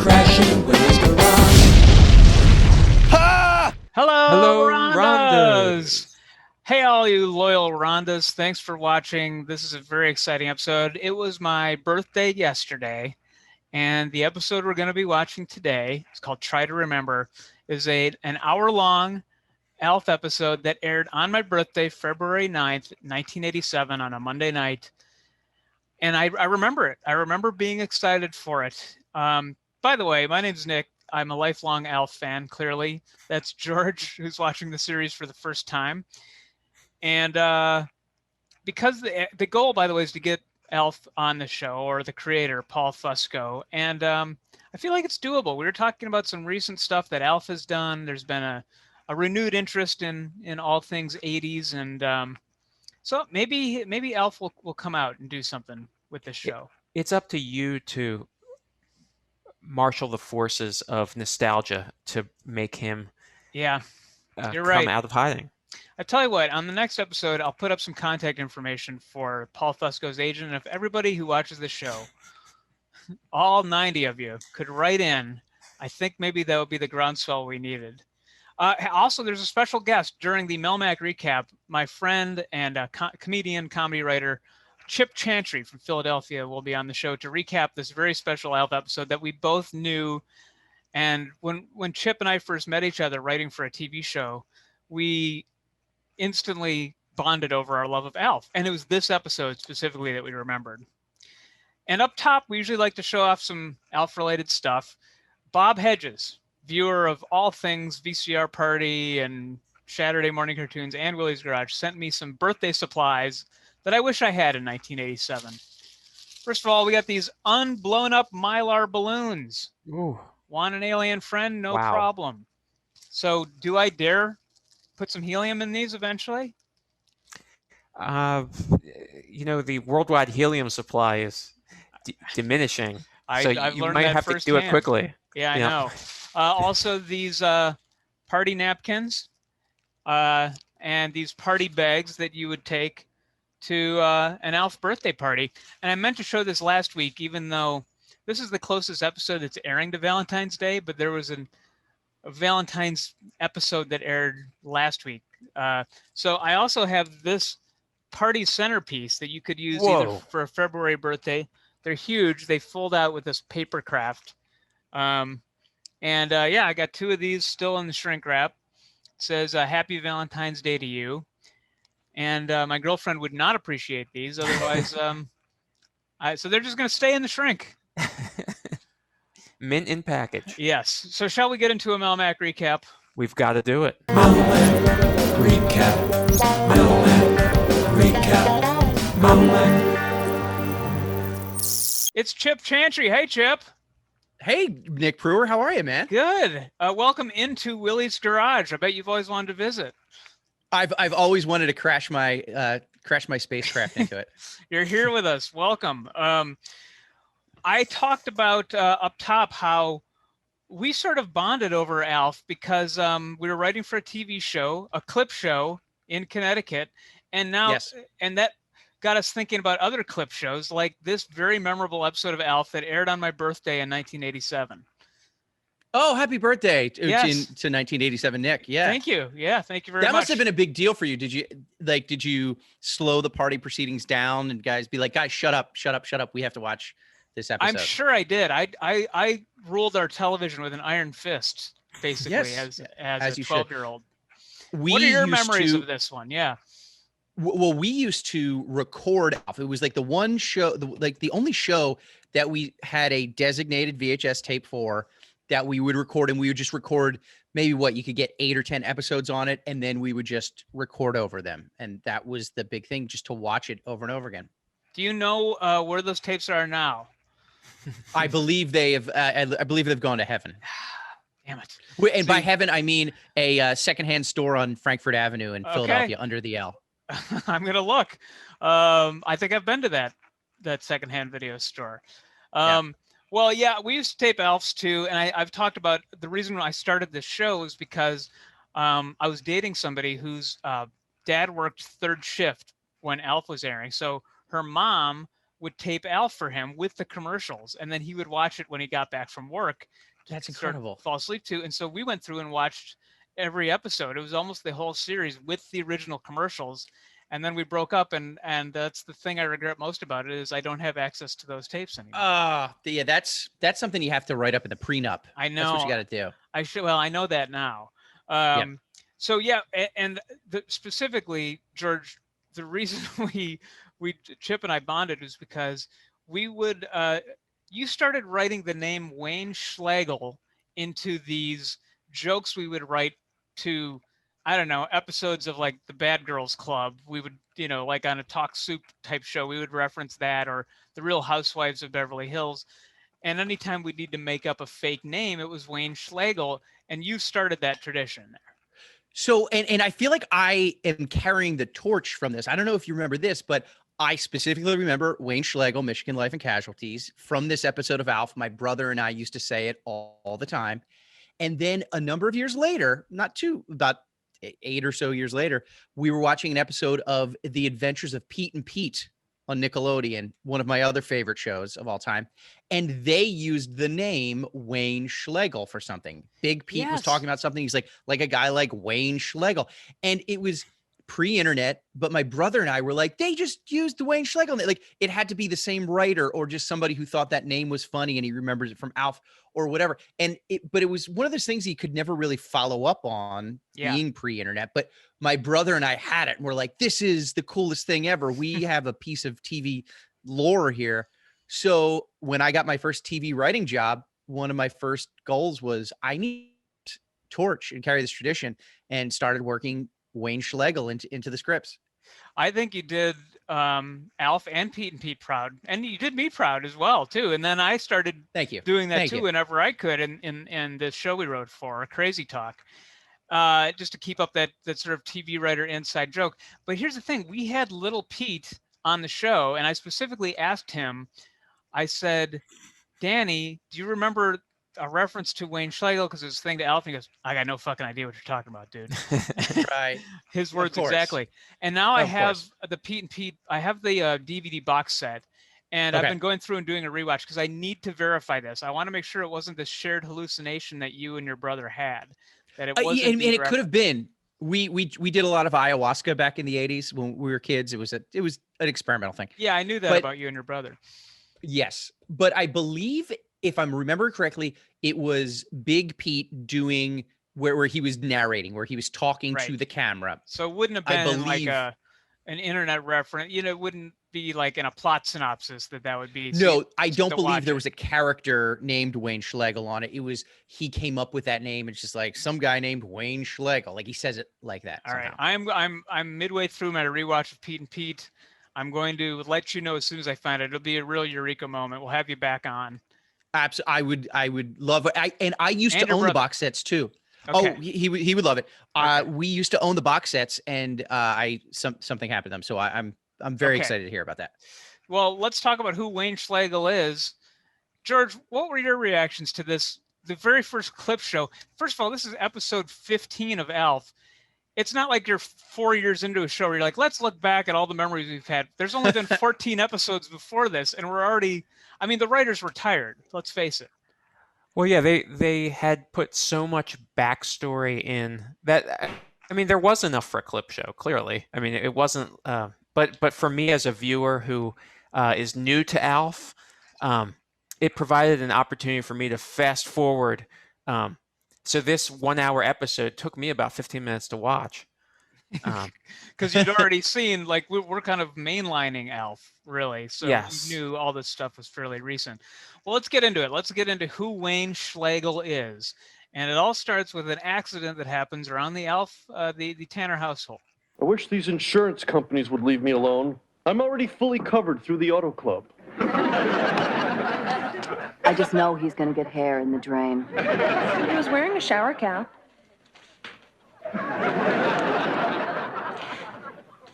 crashing Willie's garage. Ha! Hello, Rhondas. Hey, all you loyal Rhondas. Thanks for watching. This is a very exciting episode. It was my birthday yesterday, and the episode we're going to be watching today, it's called Try to Remember, is an hour-long ALF episode that aired on my birthday, February 9th, 1987, on a Monday night. And I remember it. I remember being excited for it. By the way, my name's Nick. I'm a lifelong ALF fan, clearly. That's George, who's watching the series for the first time. And because the goal, by the way, is to get ALF on the show, or the creator, Paul Fusco. And I feel like it's doable. We were talking about some recent stuff that ALF has done. There's been a renewed interest in all things 80s. And so maybe ALF will come out and do something with this show. It's up to you to marshal the forces of nostalgia to make him You're come right. out of hiding. I tell you what, on the next episode, I'll put up some contact information for Paul Fusco's agent. And if everybody who watches the show, all 90 of you, could write in, I think maybe that would be the groundswell we needed. Also, there's a special guest during the Melmac recap. My friend and comedian, comedy writer, Chip Chantry from Philadelphia will be on the show to recap this very special ALF episode that we both knew. And when Chip and I first met each other writing for a TV show, we instantly bonded over our love of ALF. And it was this episode specifically that we remembered. And up top, we usually like to show off some ALF-related stuff. Bob Hedges, viewer of all things VCR Party and Saturday Morning Cartoons and Willie's Garage, sent me some birthday supplies that I wish I had in 1987. First of all, we got these unblown up Mylar balloons. Ooh. Want an alien friend? No Wow. problem. So do I dare put some helium in these eventually? The worldwide helium supply is diminishing. So I've you learned might that have to do it firsthand. quickly. Yeah, I know. Also, these party napkins and these party bags that you would take to an ALF birthday party. And I meant to show this last week, even though this is the closest episode that's airing to Valentine's Day, but there was a Valentine's episode that aired last week. So I also have this party centerpiece that you could use either for a February birthday. They're huge. They fold out with this paper craft. I got two of these still in the shrink wrap. It says, Happy Valentine's Day to you. And my girlfriend would not appreciate these. Otherwise, so they're just going to stay in the shrink. Mint in package. Yes. So shall we get into a Melmac recap? We've got to do it. Melmac recap. Melmac recap. Melmac. It's Chip Chantry. Hey, Chip. Hey, Nick Brewer, how are you, man? Good. Welcome into Willie's Garage. I bet you've always wanted to visit. I've always wanted to crash my spacecraft into it. You're here with us. Welcome. I talked about up top how we sort of bonded over ALF because we were writing for a TV show, a clip show in Connecticut, and now and that got us thinking about other clip shows like this very memorable episode of ALF that aired on my birthday in 1987. Oh, happy birthday to Yes. 1987, Nick. Yeah. Thank you. Yeah, thank you very much. That must have been a big deal for you. Did you slow the party proceedings down and guys be like, guys, shut up. We have to watch this episode. I'm sure I did. I ruled our television with an iron fist, basically, Yes, as a you should. 12-year-old. What are your memories of this one? Yeah. Well, we used to record ALF. It was like the one show, the only show that we had a designated VHS tape for that we would record, and we would just record maybe you could get 8 or 10 episodes on it, and then we would just record over them. And that was the big thing, just to watch it over and over again. Do you know where those tapes are now? I believe they have. I believe they've gone to heaven. Damn it! And by heaven, I mean a secondhand store on Frankfurt Avenue in Philadelphia, under the L. I'm gonna look. I think I've been to that secondhand video store. Well, yeah, we used to tape ALFs too, and I've talked about the reason I started this show is because I was dating somebody whose dad worked third shift when ALF was airing. So her mom would tape Alf for him with the commercials, and then he would watch it when he got back from work. That's to start incredible. fall asleep to. And so we went through and watched every episode. It was almost the whole series with the original commercials. And then we broke up, and that's the thing I regret most about it is I don't have access to those tapes anymore. Yeah, that's something you have to write up in the prenup. I know. That's what you got to do. Well, I know that now. So yeah, and specifically, George, the reason Chip and I bonded was because we would you started writing the name Wayne Schlegel into these jokes we would write to, I don't know, episodes of like the Bad Girls Club. We would, like on a Talk Soup type show, we would reference that, or the Real Housewives of Beverly Hills. And anytime we need to make up a fake name, it was Wayne Schlegel. And you started that tradition there. So, and I feel like I am carrying the torch from this. I don't know if you remember this, but I specifically remember Wayne Schlegel, Michigan Life and Casualties, from this episode of Alf. My brother and I used to say it all the time. And then a number of years later, about 8 or so years later, we were watching an episode of The Adventures of Pete and Pete on Nickelodeon, one of my other favorite shows of all time. And they used the name Wayne Schlegel for something. Big Pete was talking about something. He's like a guy like Wayne Schlegel. And it was pre-internet, but my brother and I were like, they just used the Wayne Schlegel. Like it had to be the same writer or just somebody who thought that name was funny and he remembers it from Alf or whatever. But it was one of those things he could never really follow up on being pre-internet. But my brother and I had it and we're like, this is the coolest thing ever. We have a piece of TV lore here. So when I got my first TV writing job, one of my first goals was I need to torch and carry this tradition, and started working Wayne Schlegel into the scripts. I think you did Alf and Pete proud, and you did me proud as well too. And then I started doing that too whenever I could in the show we wrote for Crazy Talk, just to keep up that sort of TV writer inside joke. But here's the thing: we had Little Pete on the show, and I specifically asked him. I said, Danny, do you remember a reference to Wayne Schlegel? Because it was a thing to Alf, and he goes, I got no fucking idea what you're talking about, dude. Right. His words exactly. And now I have the Pete and Pete, I have the DVD box set, and I've been going through and doing a rewatch because I need to verify this. I want to make sure it wasn't this shared hallucination that you and your brother had. That it wasn't. And it could have been. We did a lot of ayahuasca back in the 80s when we were kids. It was an experimental thing. Yeah, I knew that about you and your brother. Yes. But I believe, if I'm remembering correctly, it was Big Pete doing where he was narrating, where he was talking to the camera. So it wouldn't have been like an internet reference. It wouldn't be like in a plot synopsis that would be. No, I don't believe there was a character named Wayne Schlegel on it. It was, he came up with that name. It's just like some guy named Wayne Schlegel. Like he says it like that. All somehow. right. I'm midway through my rewatch of Pete and Pete. I'm going to let you know as soon as I find it. It'll be a real eureka moment. We'll have you back on. Absolutely. I would love it. I used to own the box sets too. Okay. Oh, he would love it. We used to own the box sets, and something happened to them. So I'm very excited to hear about that. Well, let's talk about who Wayne Schlegel is. George, what were your reactions to this? The very first clip show. First of all, this is episode 15 of Alf. It's not like you're 4 years into a show where you're like, let's look back at all the memories we've had. There's only been 14 episodes before this, and we're already, the writers were tired. Let's face it. Well, yeah, they had put so much backstory in that. There was enough for a clip show, clearly. It wasn't, but for me as a viewer who is new to Alf, it provided an opportunity for me to fast forward. So this 1 hour episode took me about 15 minutes to watch. Because you'd already seen, like, we're kind of mainlining Alf, really. So you knew all this stuff was fairly recent. Well, let's get into it. Let's get into who Wayne Schlegel is. And it all starts with an accident that happens around the Alf, the Tanner household. I wish these insurance companies would leave me alone. I'm already fully covered through the auto club. I just know he's going to get hair in the drain. He was wearing a shower cap.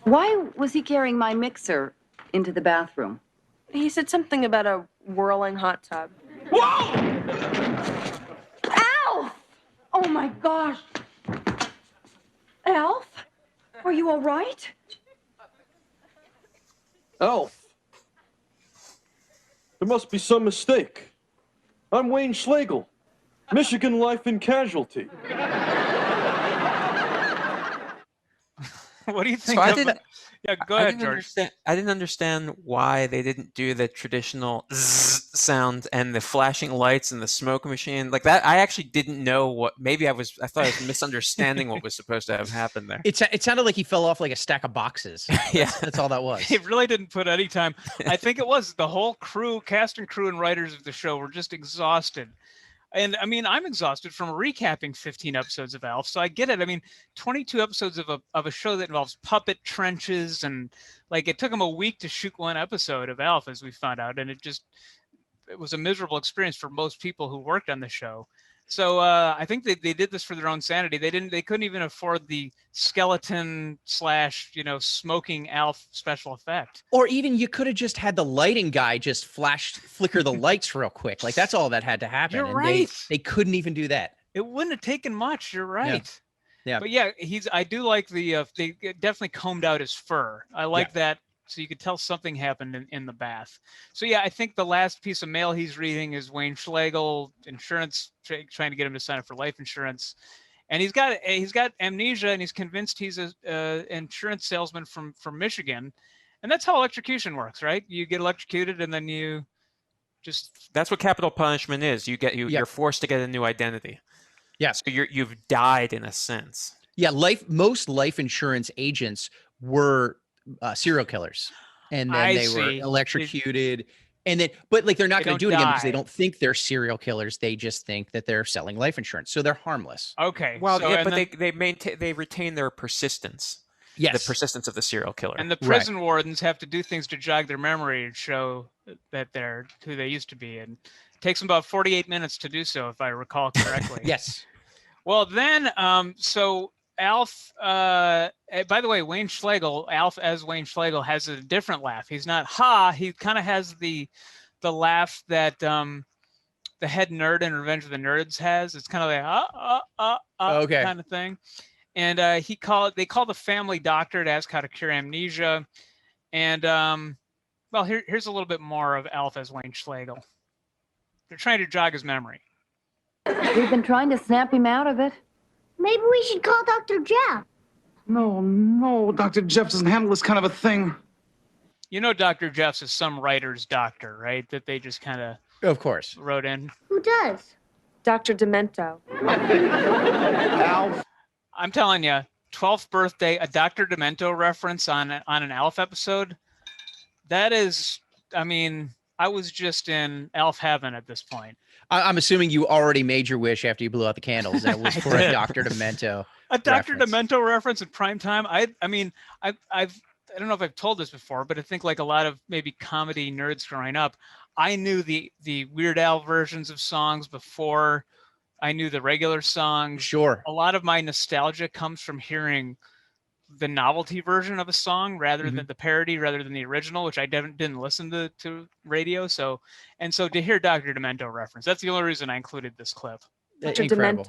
Why was he carrying my mixer into the bathroom? He said something about a whirling hot tub. Whoa! Alf! Oh, my gosh. Alf? Are you all right? Alf, There must be some mistake. I'm Wayne Schlegel, Michigan Life and Casualty. What do you think? So I of didn't. Yeah, go ahead, George. I didn't understand why they didn't do the traditional zzz sound and the flashing lights and the smoke machine like that. I actually didn't know what. Maybe I thought I was misunderstanding what was supposed to have happened there. It sounded like he fell off like a stack of boxes. Yeah. That's all that was. It really didn't put any time. I think it was the whole crew, cast and crew and writers of the show were just exhausted. And I mean, I'm exhausted from recapping 15 episodes of Alf, so I get it. I mean, 22 episodes of a show that involves puppet trenches, and like it took them a week to shoot one episode of Alf, as we found out, and it was a miserable experience for most people who worked on the show. So I think they did this for their own sanity. They couldn't even afford the skeleton / smoking Alf special effect. Or even you could have just had the lighting guy just flicker the lights real quick. Like that's all that had to happen. You're and right. They couldn't even do that. It wouldn't have taken much. You're right. Yeah. But yeah, I do like they definitely combed out his fur. I like that. So you could tell something happened in the bath. So yeah, I think the last piece of mail he's reading is Wayne Schlegel, insurance, trying to get him to sign up for life insurance. And he's got amnesia, and he's convinced he's a insurance salesman from Michigan. And that's how electrocution works, right? You get electrocuted and then you just... That's what capital punishment is. You're forced to get a new identity. Yeah. So you've died in a sense. Yeah, most life insurance agents were serial killers, and then they were electrocuted, but like they're not going to do it again because they don't think they're serial killers. They just think that they're selling life insurance, so they're harmless. Okay. Well, they retain their persistence. Yes. The persistence of the serial killer. And the prison wardens have to do things to jog their memory and show that they're who they used to be, and it takes them about 48 minutes to do so, if I recall correctly. Yes. Well, then, so Alf, by the way, Alf as Wayne Schlegel has a different laugh. He's not ha. He kind of has the laugh that the head nerd in Revenge of the Nerds has. It's kind of like kind of thing. And they call the family doctor to ask how to cure amnesia. And well, here's a little bit more of Alf as Wayne Schlegel. They're trying to jog his memory. We've been trying to snap him out of it. Maybe we should call Dr. Jeff. No, Dr. Jeff doesn't handle this kind of a thing. You know, Dr. Jeff's is some writer's doctor, right? That they just kind of course wrote in. Who does? Dr. Demento. Alf. I'm telling you, 12th birthday, a Dr. Demento reference on an Alf episode. That is, I mean, I was just in Alf heaven at this point. I'm assuming you already made your wish after you blew out the candles, and it was for a Dr. Demento. A Dr. Demento reference in prime time. I don't know if I've told this before, but I think like a lot of maybe comedy nerds growing up, I knew the Weird Al versions of songs before I knew the regular songs. Sure. A lot of my nostalgia comes from hearing the novelty version of a song rather than the parody, rather than the original, which I didn't listen to radio. So to hear Dr. Demento reference, that's the only reason I included this clip. Dr. Incredible.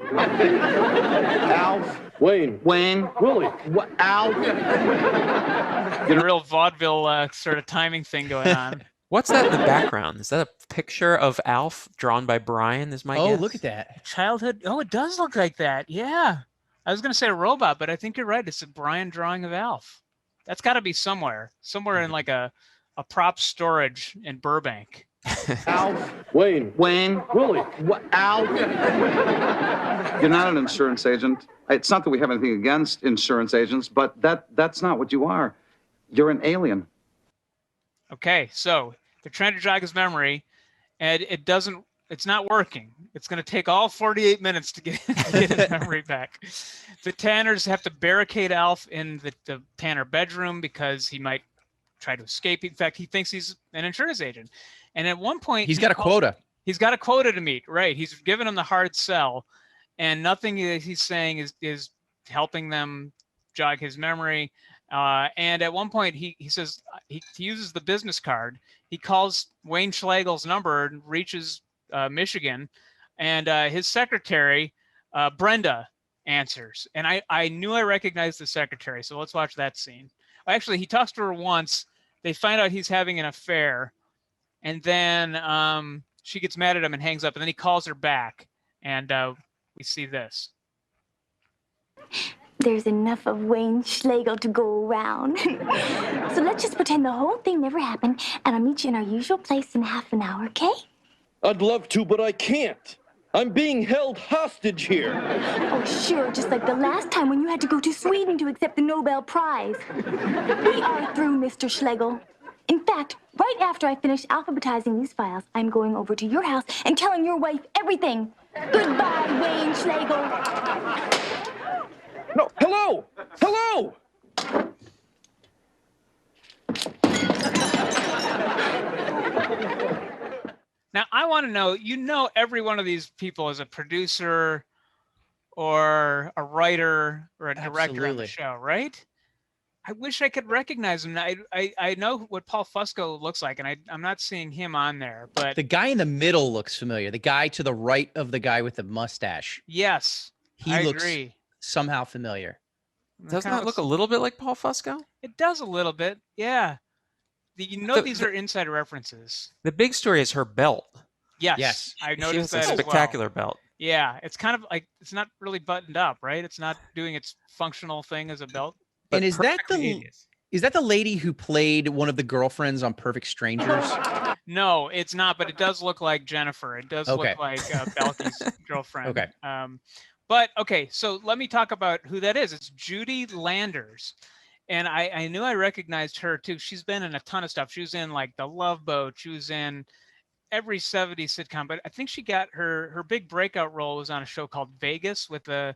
Alf. Wayne. Willie. Alf. A real vaudeville sort of timing thing going on. What's that in the background? Is that a picture of Alf drawn by Brian? Is my guess? Oh, look at that. Childhood. Oh, it does look like that. Yeah. I was going to say a robot, but I think you're right. It's a Brian drawing of Alf. That's got to be somewhere in like a prop storage in Burbank. Alf. Wayne. Willie. Alf. You're not an insurance agent. It's not that we have anything against insurance agents, but that's not what you are. You're an alien. Okay, so they're trying to jog his memory, and it's not working. It's going to take all 48 minutes to get his memory back. The Tanners have to barricade Alf in the Tanner bedroom because he might try to escape. In fact, he thinks he's an insurance agent. And at one point... He's got a quota. He's got a quota to meet, right? He's given him the hard sell, and nothing that he's saying is helping them jog his memory. And at one point, he says he uses the business card. He calls Wayne Schlegel's number and reaches Michigan, and his secretary, Brenda, answers. And I knew I recognized the secretary, so let's watch that scene. Actually, he talks to her once. They find out he's having an affair, And then she gets mad at him and hangs up. And then he calls her back. And we see this. There's enough of Wayne Schlegel to go around. So let's just pretend the whole thing never happened, and I'll meet you in our usual place in half an hour, okay? I'd love to, but I can't. I'm being held hostage here. Oh, sure, just like the last time when you had to go to Sweden to accept the Nobel Prize. We are through, Mr. Schlegel. In fact, right after I finish alphabetizing these files, I'm going over to your house and telling your wife everything. Goodbye, Wayne Schlegel. No, hello! Hello! Now, I want to know, every one of these people is a producer or a writer or a director of the show, right? I wish I could recognize him. I know what Paul Fusco looks like, and I'm not seeing him on there. But the guy in the middle looks familiar. The guy to the right of the guy with the mustache. Yes, I looks agree. Somehow familiar. Doesn't that look a little bit like Paul Fusco? It does a little bit, yeah. These are inside references. The big story is her belt. Yes. I noticed that She has a spectacular belt. Yeah, it's kind of like it's not really buttoned up, right? It's not doing its functional thing as a belt. And is that the lady who played one of the girlfriends on Perfect Strangers? No, it's not, but it does look like Jennifer. It does look like Belky's girlfriend. Okay. But okay, so let me talk about who that is. It's Judy Landers. And I knew I recognized her too. She's been in a ton of stuff. She was in like The Love Boat. She was in every 70s sitcom. But I think she got her big breakout role was on a show called Vegas with the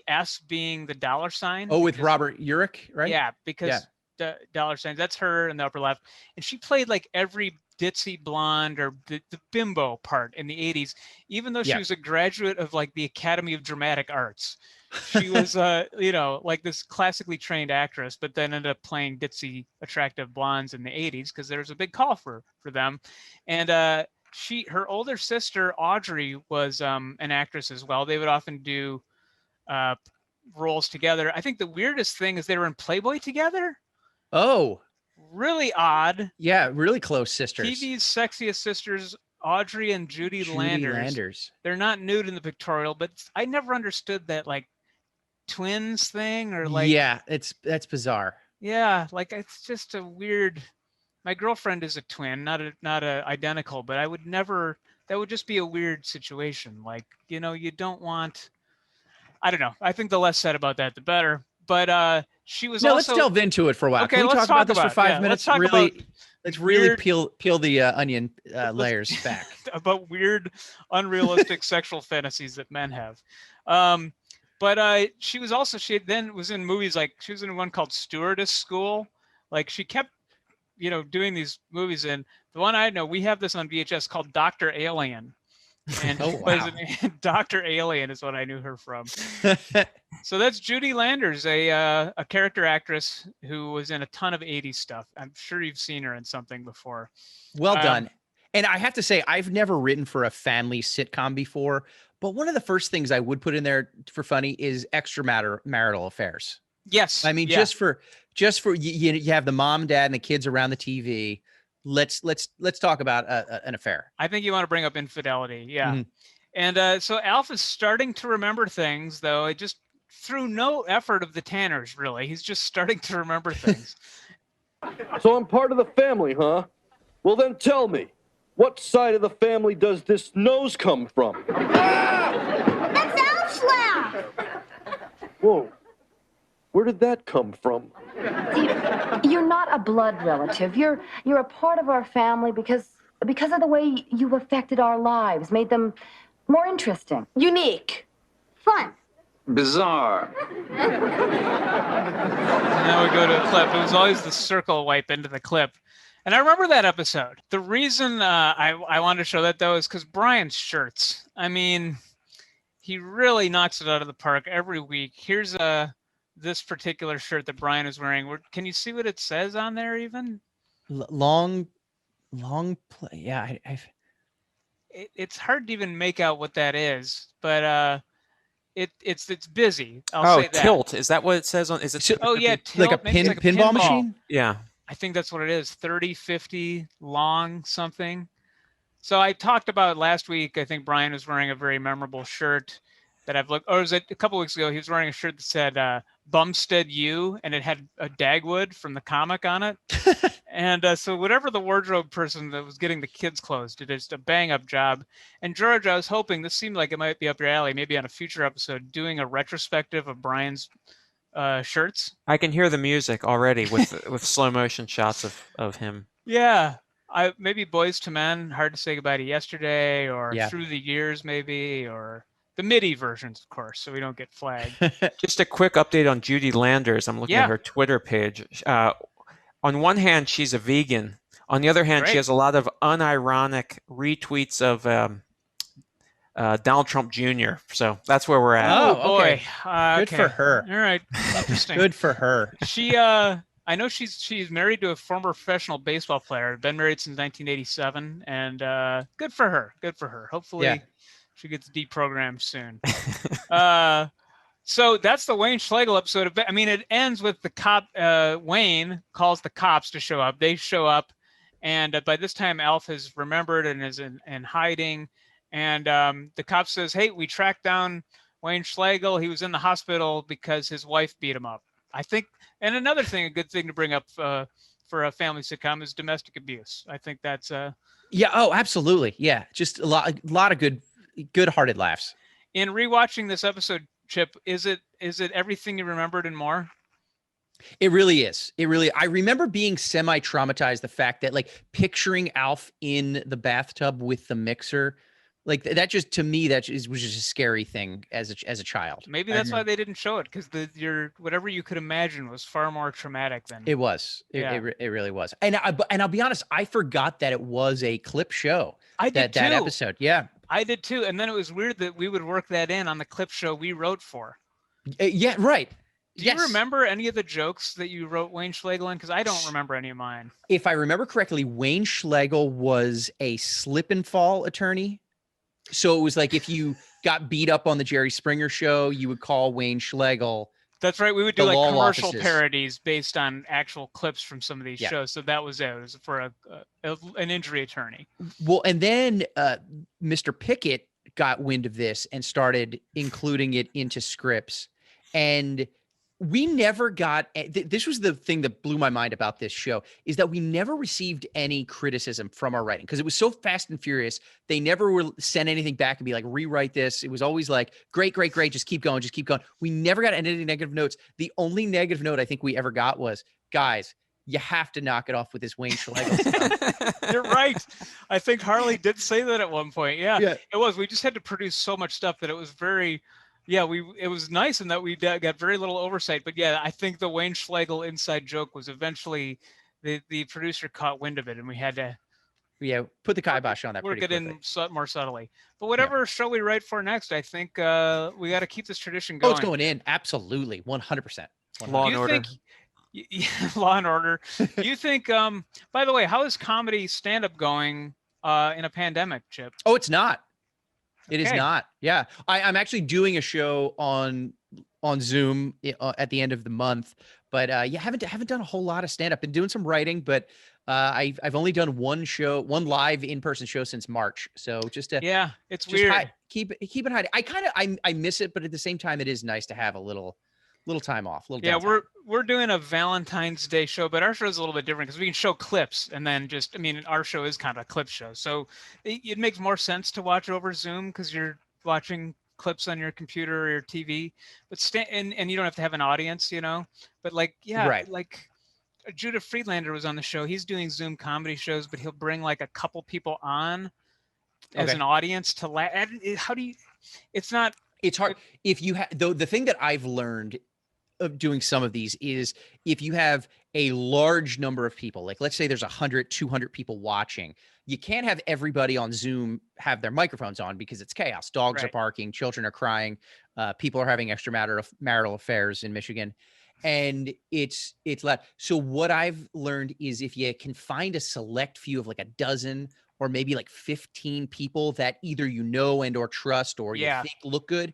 S being the dollar sign. Oh, with Robert Urich, right? Yeah, because the dollar signs. That's her in the upper left. And she played like every ditzy blonde or the bimbo part in the 80s, even though she was a graduate of like the Academy of Dramatic Arts. She was like this classically trained actress, but then ended up playing ditzy attractive blondes in the 80s because there was a big call for them. And her older sister Audrey was an actress as well. They would often do roles together. I think the weirdest thing is they were in Playboy together. Oh, really odd. Yeah, really close sisters. TV's sexiest sisters, Audrey and Judy Landers. They're not nude in the pictorial, but I never understood that like twins thing or like. Yeah, that's bizarre. Yeah, like it's just a weird. My girlfriend is a twin, not a identical, but I would never. That would just be a weird situation. Like you don't want. I don't know. I think the less said about that, the better. But she was also. Let's delve into it for a while. Okay, Can we let's talk about this for 5 minutes? Let's really weird, peel the onion layers back. About weird, unrealistic sexual fantasies that men have. But she then was in movies like she was in one called Stewardess School. Like she kept, doing these movies. And the one I know, we have this on VHS called Dr. Alien. And Dr. Alien is what I knew her from. So that's Judy Landers, a character actress who was in a ton of 80s stuff. I'm sure you've seen her in something before. Well done. And I have to say, I've never written for a family sitcom before, but one of the first things I would put in there for funny is extramarital affairs. Yes. I mean, just for you have the mom, dad, and the kids around the TV. Let's talk about an affair. I think you want to bring up infidelity. Yeah. Mm-hmm. And so Alf is starting to remember things, though. It just through no effort of the Tanners, really. He's just starting to remember things. So I'm part of the family, huh? Well, then tell me, what side of the family does this nose come from? That's Alf's laugh! Whoa. Where did that come from? You're not a blood relative. You're a part of our family because of the way you've affected our lives, made them more interesting. Unique. Fun. Bizarre. Now we go to a clip. It was always the circle wipe into the clip. And I remember that episode. The reason I wanted to show that, though, is because Brian's shirts. I mean, he really knocks it out of the park every week. Here's this particular shirt that Brian is wearing. Can you see what it says on there even? Long play. Yeah. It's hard to even make out what that is, but it's busy. I'll say that. Tilt. Is that what it says on? Is it? Oh yeah, like tilt, a pinball machine? Yeah. I think that's what it is. 30, 50 long something. So I talked about last week, I think Brian was wearing a very memorable shirt that I've looked, or was it a couple weeks ago? He was wearing a shirt that said Bumstead U, and it had a Dagwood from the comic on it. And so whatever the wardrobe person that was getting the kids' clothes did just a bang up job. And George, I was hoping, this seemed like it might be up your alley, maybe on a future episode, doing a retrospective of Brian's shirts. I can hear the music already with slow motion shots of him. Yeah. Maybe Boys to Men, Hard to Say Goodbye to Yesterday, or Yeah. Through the Years, maybe, or the MIDI versions, of course, so we don't get flagged. Just a quick update on Judy Landers. I'm looking Yeah. at her Twitter page. On one hand, she's a vegan. On the other hand, Great. she has a lot of unironic retweets of Donald Trump Jr. So that's where we're at. Oh, Oh, boy. okay. Good for her. All right. Interesting. Good for her. She, I know she's married to a former professional baseball player, been married since 1987, and good for her. Good for her. Hopefully Yeah. she gets deprogrammed soon. So that's the Wayne Schlegel episode. I mean, it ends with the cop, Wayne calls the cops to show up. They show up, and by this time, Alf has remembered and is in hiding. And the cop says, hey, we tracked down Wayne Schlegel. He was in the hospital because his wife beat him up. I think, and another thing, a good thing to bring up for a family sitcom is domestic abuse. I think that's Yeah. Oh, absolutely. Yeah. Just a lot of good-hearted laughs. in rewatching this episode, Chip, is it everything you remembered and more? It really is. I remember being semi-traumatized, the fact that like picturing Alf in the bathtub with the mixer, like that just, to me, was just a scary thing as a child. Maybe that's why they didn't show it, because your whatever you could imagine was far more traumatic than It was. Yeah. It really was. And I'll be honest, I forgot that it was a clip show. I did that too. episode. Yeah. I did too. And then it was weird that we would work that in on the clip show we wrote for. Yeah. Right. Do you remember any of the jokes that you wrote Wayne Schlegel in? Because I don't remember any of mine. If I remember correctly, Wayne Schlegel was a slip and fall attorney. So it was like if you got beat up on the Jerry Springer show, you would call Wayne Schlegel. That's right. We would do The like law commercial offices. parodies based on actual clips from some of these Yeah. shows. So that was it. It was for an injury attorney. Well, and then Mr. Pickett got wind of this and started including it into scripts. And we never got, this was the thing that blew my mind about this show, is that we never received any criticism from our writing because it was so fast and furious. They never were sent anything back and be like, rewrite this. It was always like, great, great, great. Just keep going. Just keep going. We never got any negative notes. The only negative note I think we ever got was, guys, you have to knock it off with this Wayne Schlegel stuff. You're right. I think Harley did say that at one point. Yeah, Yeah. it was. We just had to produce so much stuff that it was very, yeah, it was nice in that we got very little oversight. But yeah, I think the Wayne Schlegel inside joke was eventually the producer caught wind of it, and we had to Yeah, put the kibosh on that. work pretty it quickly. in more subtly. But whatever show we write for next, I think we got to keep this tradition going. Oh, it's going in. Absolutely. 100%. Law and You Order. think- Yeah, Law and Order. You think? By the way, how is comedy stand-up going in a pandemic, Chip? Oh, it's not. It is Okay. not. Yeah. I'm actually doing a show on Zoom at the end of the month, but yeah, haven't done a whole lot of stand up. Been doing some writing, but I've only done one live in-person show since March. So just to Yeah, it's just weird. keep it hiding. I miss it, but at the same time, it is nice to have a little time off. Yeah, downtime. we're doing a Valentine's Day show, but our show is a little bit different because we can show clips and then just, I mean, our show is kind of a clip show. So it makes more sense to watch over Zoom because you're watching clips on your computer or your TV, but and you don't have to have an audience, you know, but like, yeah, Right. like Judah Friedlander was on the show. He's doing Zoom comedy shows, but he'll bring like a couple people on as Okay. an audience to laugh. How do you, it's not, It's hard if you have the thing that I've learned of doing some of these is if you have a large number of people, like let's say there's 100, 200 people watching, you can't have everybody on Zoom have their microphones on because it's chaos. Dogs are Right. barking, children are crying, people are having extramarital affairs in Michigan, and it's loud. So what I've learned is if you can find a select few of like a dozen or maybe like 15 people that either you know and or trust or you Yeah. think look good,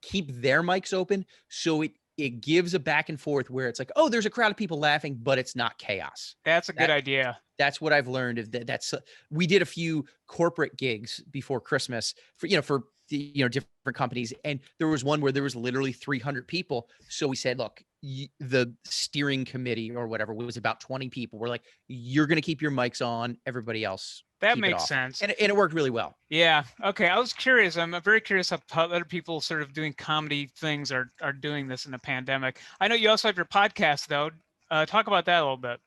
keep their mics open so it gives a back and forth where it's like, oh, there's a crowd of people laughing, but it's not chaos. That's a good idea. That's what I've learned of that. We did a few corporate gigs before Christmas for different companies. And there was one where there was literally 300 people. So we said, look, the steering committee or whatever was about 20 people. We're like, you're going to keep your mics on, everybody else. That makes sense. And it worked really well. Yeah. Okay. I was curious. I'm very curious how other people sort of doing comedy things are doing this in the pandemic. I know you also have your podcast though. Talk about that a little bit.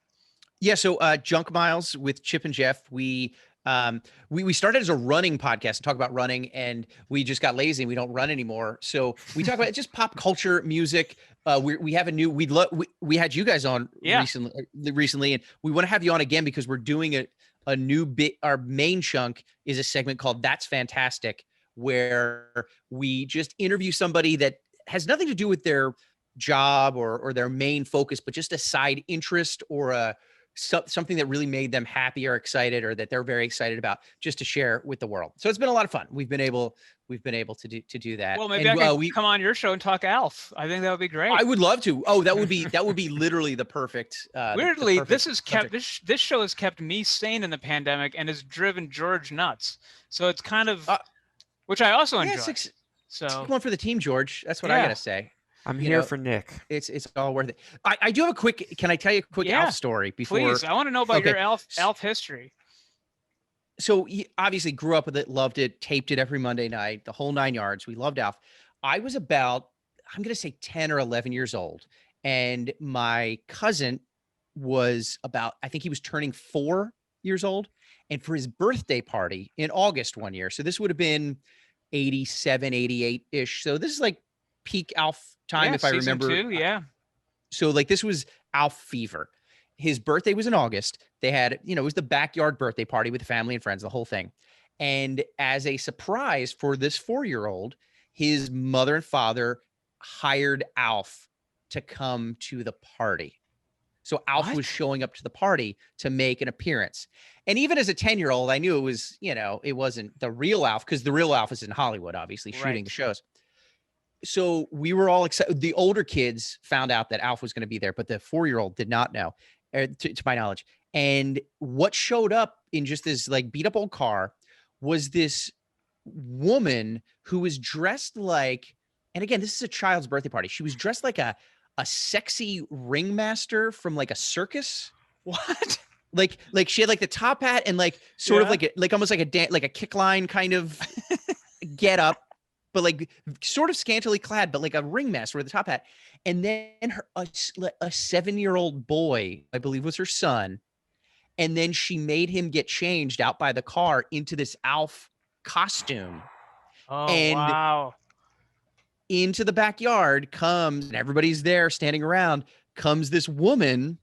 Yeah. So Junk Miles with Chip and Jeff, we started as a running podcast and talk about running, and we just got lazy and we don't run anymore. So we talk about just pop culture, music. We have a new, we had you guys on recently, and we want to have you on again because we're doing a new bit. Our main chunk is a segment called That's Fantastic, where we just interview somebody that has nothing to do with their job or their main focus, but just a side interest or something that really made them happy or excited, or that they're very excited about, just to share with the world. So it's been a lot of fun. We've been able to do that. Well, maybe I can come on your show and talk Alf. I think that would be great. I would love to. Oh, that would be literally the perfect. Weirdly, this show has kept me sane in the pandemic and has driven George nuts. So it's kind of, which I also enjoy. So one for the team, George. That's what I gotta say. I'm here for Nick. It's all worth it. I do have a quick. Can I tell you a quick Alf story before? Please, I want to know about your Alf history. So he obviously grew up with it, loved it, taped it every Monday night, the whole 9 yards. We loved Alf. I was about, I'm going to say 10 or 11 years old. And my cousin was about, I think he was turning 4 years old. And for his birthday party in August one year, so this would have been 87, 88-ish. So this is like peak Alf time, if I remember. So like this was Alf fever. His birthday was in August. They had, it was the backyard birthday party with the family and friends, the whole thing. And as a surprise for this 4-year-old, his mother and father hired Alf to come to the party. So Alf was showing up to the party to make an appearance. And even as a 10-year-old, I knew it was, it wasn't the real Alf, because the real Alf is in Hollywood, obviously, shooting the shows. So we were all excited. The older kids found out that Alf was going to be there, but the 4-year-old did not know, to my knowledge. And what showed up in just this like beat up old car was this woman who was dressed like, and again, this is a child's birthday party. She was dressed like a sexy ringmaster from like a circus. What? Like she had like the top hat and like sort of like almost like a kick line kind of get up, but like sort of scantily clad, but like a ringmaster with a top hat. And then a 7-year-old boy, I believe was her son. And then she made him get changed out by the car into this Alf costume. Oh, and wow. Into the backyard comes, and everybody's there standing around, comes this woman,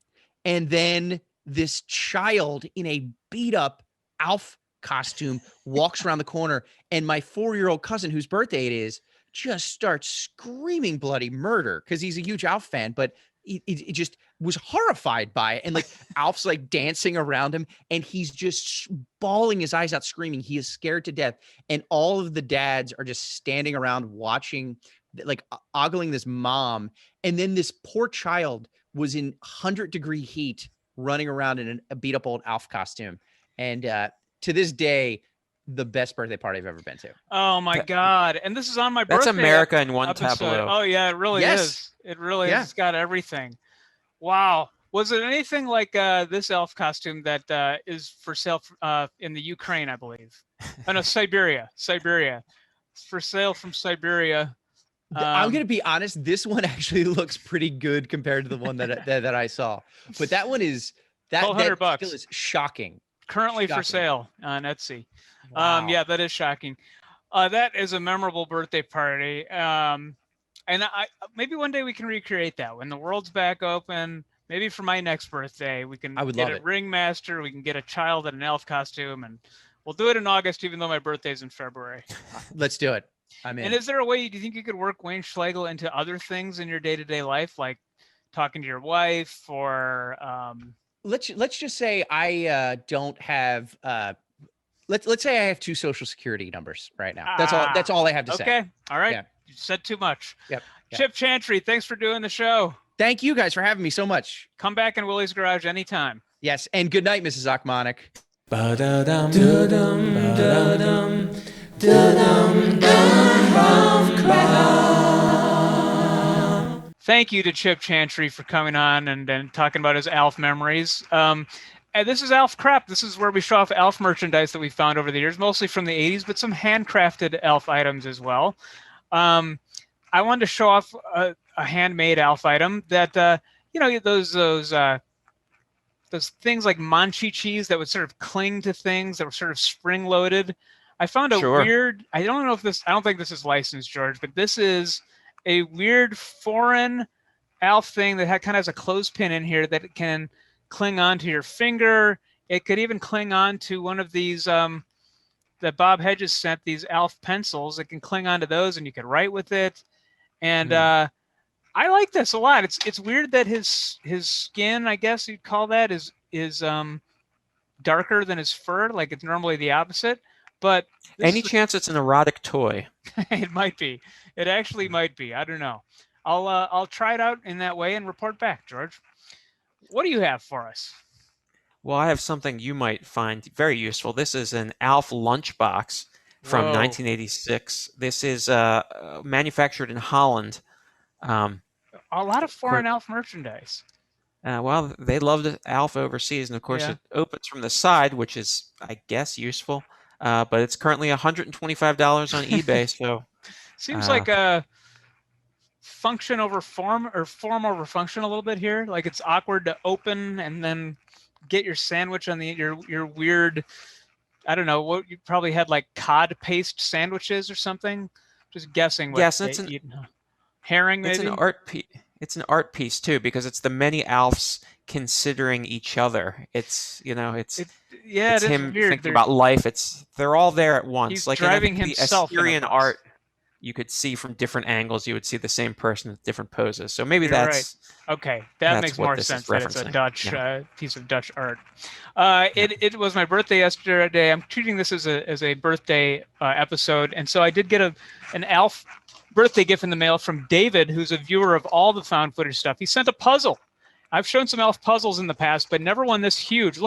and then this child in a beat up Alf costume walks around the corner. And my 4-year-old cousin, whose birthday it is, just starts screaming bloody murder because he's a huge Alf fan, but it just was horrified by it. And like Alf's like dancing around him and he's just bawling his eyes out, screaming. He is scared to death. And all of the dads are just standing around watching, like ogling this mom. And then this poor child was in 100-degree heat running around in a beat up old Alf costume. And to this day, the best birthday party I've ever been to. Oh my God. And this is on my birthday. That's America in one episode. tableau. Oh yeah, it really is. It really is. It's got everything. Wow. Was it anything like this Alf costume that is for sale in the Ukraine, I believe? Oh no, Siberia. It's for sale from Siberia. I'm going to be honest. This one actually looks pretty good compared to the one that I saw. But that one is $1,200 still is shocking. Currently for sale on Etsy. Wow. Yeah, that is shocking. That is a memorable birthday party. And maybe one day we can recreate that when the world's back open. Maybe for my next birthday, we can get a ringmaster. We can get a child in an Elf costume, and we'll do it in August, even though my birthday's in February. Let's do it. I'm in. And is there a way, do you think you could work Wayne Schlegel into other things in your day-to-day life, like talking to your wife or let's just say I don't have let's say I have 2 social security numbers right now. That's all I have to say. Okay. All right. Yeah. You said too much. Yep. Chip Chantry, thanks for doing the show. Thank you guys for having me so much. Come back in Willie's Garage anytime. Yes, and good night, Mrs. Achmonic. Ba-da-dum, da-dum, da-dum, da-dum, dum, Thank you to Chip Chantry for coming on and talking about his Alf memories. And this is Alf Crap. This is where we show off Alf merchandise that we found over the years, mostly from the 80s, but some handcrafted Alf items as well. I wanted to show off a handmade Alf item that, you know, those things like Manchi cheese that would sort of cling to things that were sort of spring-loaded. I found a weird, I don't think this is licensed, George, but this is a weird foreign Alf thing that kind of has a clothespin in here that can cling onto your finger. It could even cling on to one of these that Bob Hedges sent, these Alf pencils. It can cling onto those and you can write with it. And I like this a lot. It's weird that his skin, I guess you'd call that, is darker than his fur. Like it's normally the opposite. But any chance it's an erotic toy? It might be. It actually might be. I don't know. I'll try it out in that way and report back, George. What do you have for us? Well, I have something you might find very useful. This is an Alf lunchbox from 1986. This is manufactured in Holland. A lot of foreign Alf merchandise. Well, they loved Alf overseas, and of course it opens from the side, which is, I guess, useful. But it's currently $125 on eBay. So seems like a function over form, or form over function a little bit here. Like it's awkward to open and then get your sandwich on your weird. I don't know what you probably had, like cod paste sandwiches or something. Just guessing. What yes, it's an herring. Maybe? It's an art piece. It's an art piece too, because it's the many Alfs considering each other. It's it's him thinking about life. They're all there at once. He's like driving the himself. Assyrian art, you could see from different angles. You would see the same person with different poses. So maybe that's right. Okay. That makes more sense. That it's a Dutch piece of Dutch art. It was my birthday yesterday. I'm treating this as a birthday episode, and so I did get an Alf birthday gift in the mail from David, who's a viewer of all the found footage stuff. He sent a puzzle. I've shown some Alf puzzles in the past, but never one this huge.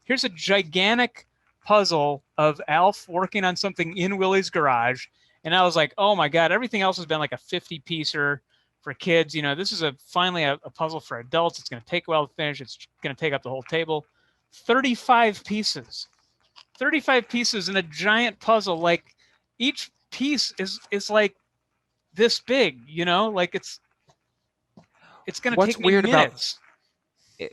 Here's a gigantic puzzle of Alf working on something in Willie's garage. And I was like, oh my God, everything else has been like a 50-piecer for kids. This is finally a puzzle for adults. It's going to take a while to finish. It's going to take up the whole table. 35 pieces. 35 pieces in a giant puzzle. Like each piece is like this big, like it's going to take me weird minutes.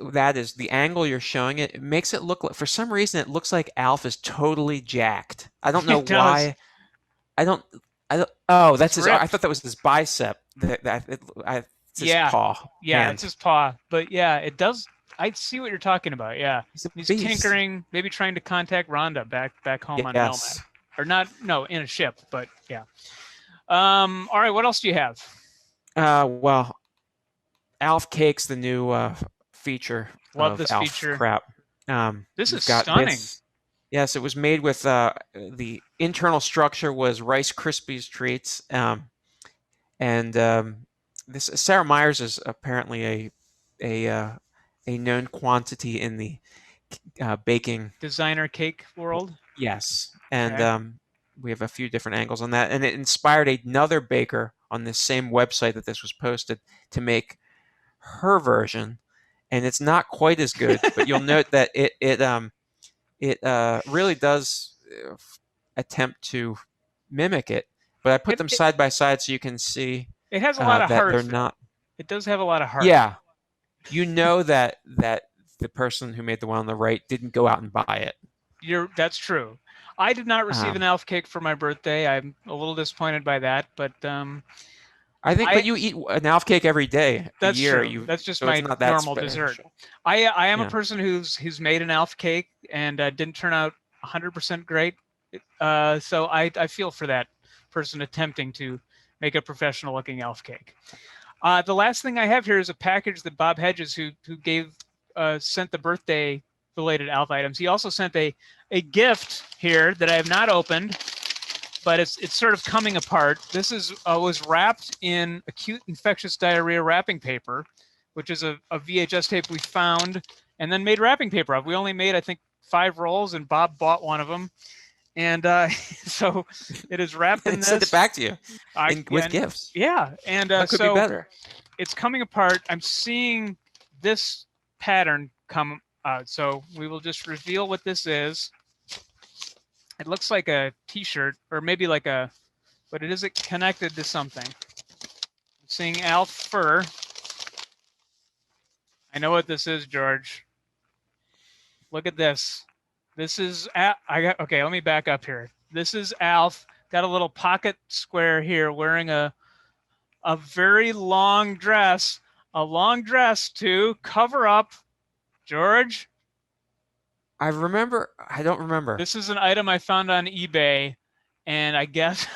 About that is the angle you're showing it. It makes it look like, for some reason, it looks like Alf is totally jacked. I don't know why. I don't. Oh, that's his. I thought that was his bicep. It's his paw. Yeah, hand. it's his paw. But yeah, it does. I see what you're talking about. Yeah, he's tinkering, maybe trying to contact Rhonda back home on Melmac, or not? No, in a ship. But yeah. All right. What else do you have? Well, Alf Cake's the new feature. Love this Alf feature. Crap. This is stunning. Yes, it was made with the internal structure was Rice Krispies treats, and this Sarah Myers is apparently a known quantity in the baking designer cake world. Yes, and we have a few different angles on that, and it inspired another baker on this same website that this was posted to make her version, and it's not quite as good, but you'll note that it really does attempt to mimic it, but I put them side by side so you can see. It has a lot of heart. They're not. It does have a lot of heart. Yeah, that the person who made the one on the right didn't go out and buy it. That's true. I did not receive an Alf cake for my birthday. I'm a little disappointed by that, but I think, but you eat an Alf cake every day. That's a year. True. That's just my normal dessert. I am a person who's made an Alf cake and didn't turn out 100% great. So I feel for that person attempting to make a professional looking Alf cake. The last thing I have here is a package that Bob Hedges, who sent the birthday related Alf items. He also sent a gift here that I have not opened. but it's sort of coming apart. This was wrapped in acute infectious diarrhea wrapping paper, which is a VHS tape we found and then made wrapping paper of. We only made, I think, 5 rolls, and Bob bought one of them. And so it is wrapped in this. Sent it back to you with gifts. Yeah, and that could be better. It's coming apart. I'm seeing this pattern come out. So we will just reveal what this is. It looks like a T-shirt, or maybe like a, but it isn't connected to something. I'm seeing Alf fur. I know what this is, George. Look at this. This is okay. Let me back up here. This is Alf. Got a little pocket square here, wearing a very long dress. A long dress to cover up. George. I don't remember. This is an item I found on eBay, and I guess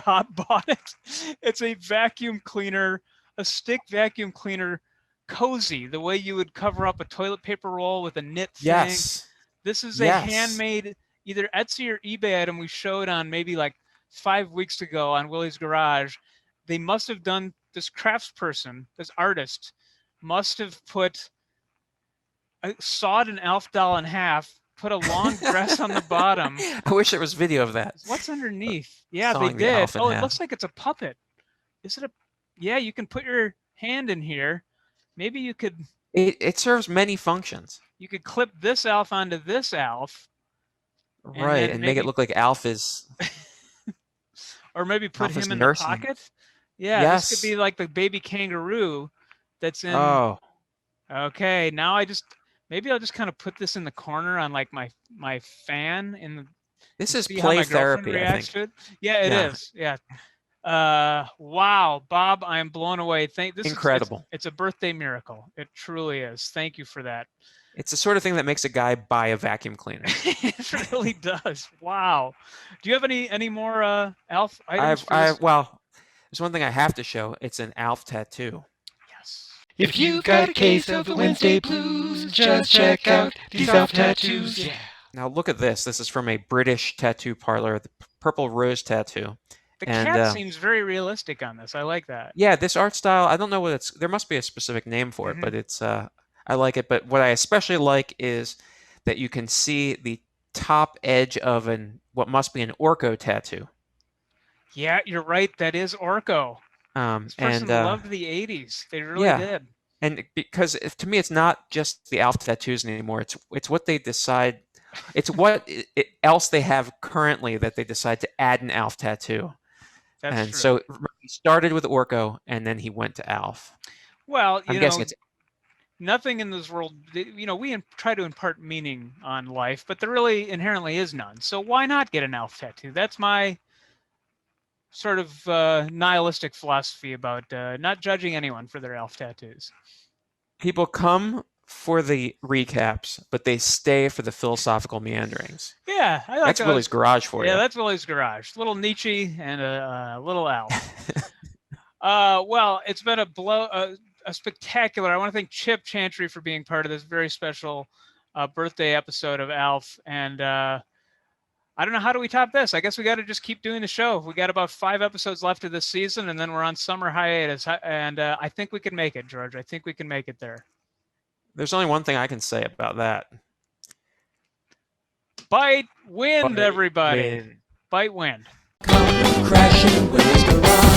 Bob bought it. It's a vacuum cleaner, a stick vacuum cleaner cozy, the way you would cover up a toilet paper roll with a knit thing. Yes. This is a handmade, either Etsy or eBay item we showed on maybe like 5 weeks ago on Willie's Garage. They must have done, this craftsperson, this artist, must have sawed an Alf doll in half, put a long dress on the bottom. I wish there was video of that. What's underneath? Yeah, Sawing they the did. Alf in Oh, it half. looks like it's a puppet. Is it a? Yeah, you can put your hand in here. Maybe you could. It serves many functions. You could clip this Alf onto this Alf. Right, and make it look like Alf is. Or maybe put Alf is him in the nursing. pocket. Yeah, Yes. this could be like the baby kangaroo that's in. Oh. Okay, now maybe I'll just kind of put this in the corner on like my fan in the. This is see how my play girlfriend therapy, I reacts think. to it. Yeah, it is. Yeah. Wow, Bob, I am blown away. Incredible. It's a birthday miracle. It truly is. Thank you for that. It's the sort of thing that makes a guy buy a vacuum cleaner. It really does. Wow. Do you have any more Alf items? Well, there's one thing I have to show. It's an Alf tattoo. Yes. If you've got a case of the Wednesday blues, just check out these Alf tattoos. Yeah. Now look at this. This is from a British tattoo parlor, the Purple Rose Tattoo. The cat seems very realistic on this. I like that. Yeah, this art style, I don't know what it's. There must be a specific name for it, but it's. I like it. But what I especially like is that you can see the top edge of what must be an Orko tattoo. Yeah, you're right. That is Orko. This person loved the 80s. They really did. And because to me, it's not just the Alf tattoos anymore. It's what they decide. It's what else they have currently that they decide to add an Alf tattoo. That's true. So he started with Orko, and then he went to Alf. Well, I'm guessing it's nothing in this world. We try to impart meaning on life, but there really inherently is none. So why not get an Alf tattoo? That's my sort of nihilistic philosophy about not judging anyone for their Alf tattoos. People come for the recaps, but they stay for the philosophical meanderings. Yeah, I like that's Willie's Garage for you. Yeah, that's Willie's Garage. Little Nietzsche and a little Alf. Well, it's been a spectacular. I want to thank Chip Chantry for being part of this very special birthday episode of Alf. And I don't know, how do we top this? I guess we got to just keep doing the show. We got about 5 episodes left of this season, and then we're on summer hiatus. And I think we can make it, George. I think we can make it there. There's only one thing I can say about that. Bite wind, everybody. Wind. Bite wind. Come crashing Willie's Garage.